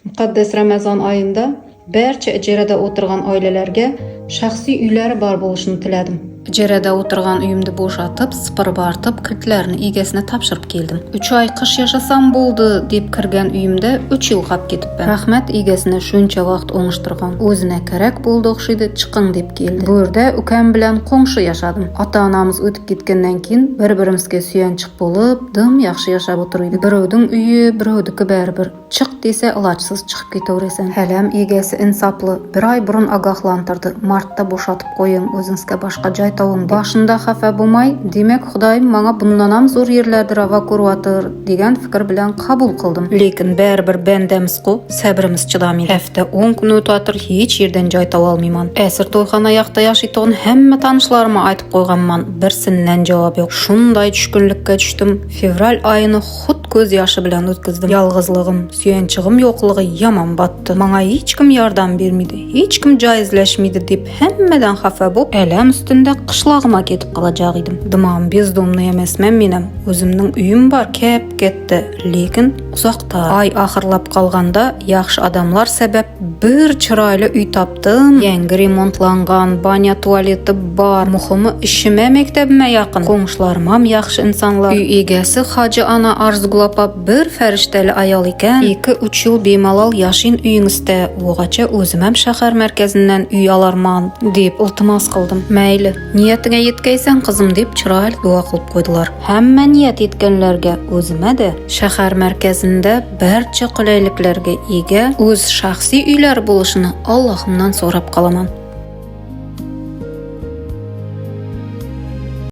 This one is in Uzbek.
Muqaddas Ramazon oyida barcha ijarada o'tirgan oilalarga shaxsiy uylari bor bo'lishini tiladim. Ijarada o'tirgan uyimni bo'shatib, sipirib artib, kilitlarni egasine topshirib keldim. 3 oy qish yashasam bo'ldi deb kirgan uyimda 3 yil qolib ketibman. Rahmat egasine shuncha vaqt o'ngishtirgan. O'zine kerak bo'ldi o'xshaydi, chiqing deb keldi. Bu yerda ukam bilan qo'ngshi yashadim. Ota-onamiz o'tib ketgandan keyin bir-birimizga suyanchiq bo'lib, dim yaxshi yashab o'tirdik. Birovning uyi, birovniki baribir. Chiq desa ilojsiz chiqib ketaverasan. Halam egasi insopli. 1 oy burun ogohlantirdi. Martda bo'shatib qo'ying, o'zingizga boshqa joy toping. Boshында xafa bo'lmay, demak Xudoyim menga bundan ham zo'r yerlarda ravo ko'ryotir degan fikr bilan qabul qildim. Lekin baribir bandamiz-ku, sabrimiz chidamaydi. Hafta 10 kun o'tatir hech yerdan joy topa olmayman. Asr to'yxona yoqda yashaydigan hamma tanishlarimga aytib qo'yganman, birsindən javob yo'q. Shunday tushkunlikka tushdim. Fevral oyini xud ko'z yoshi bilan o'tkazdim. Yolg'izligim, suyanchig'im yo'qligi yomon botdi. Menga hech kim yordam bermaydi, hech kim joy izlashmaydi deb hammadan xafa bo'lib, alam ustunda qishlog'imga ketib qolajak edim. Dimam bezdomni emasman menim. O'zimning uyim bor, kep ketdi, lekin uzoqda. Oy oxirlab qolganda yaxshi odamlar sabab bir chiroyli uy topdim. Yangi remontlangan, banya tualeti bor. Muhimi ishimga, maktabimga yaqin. Qo'ng'ishlarim ham yaxshi insonlar. Uy egasi Hoji ona arzugulapa bir farishtali ayol ekan. 2-3 yil bemalol yashin uyingizda. O'g'acha o'zim ham shahar markazidan uy olarman deb iltimos qildim. Mayli, niyatiga yetkaysan qizim deb chiroyli duo qilib qo'ydilar. Hamma niyat etganlarga o'zimada shahar markazida barcha qulayliklarga ega o'z shaxsiy uylari bo'lishini Allohimdan so'rab qolaman.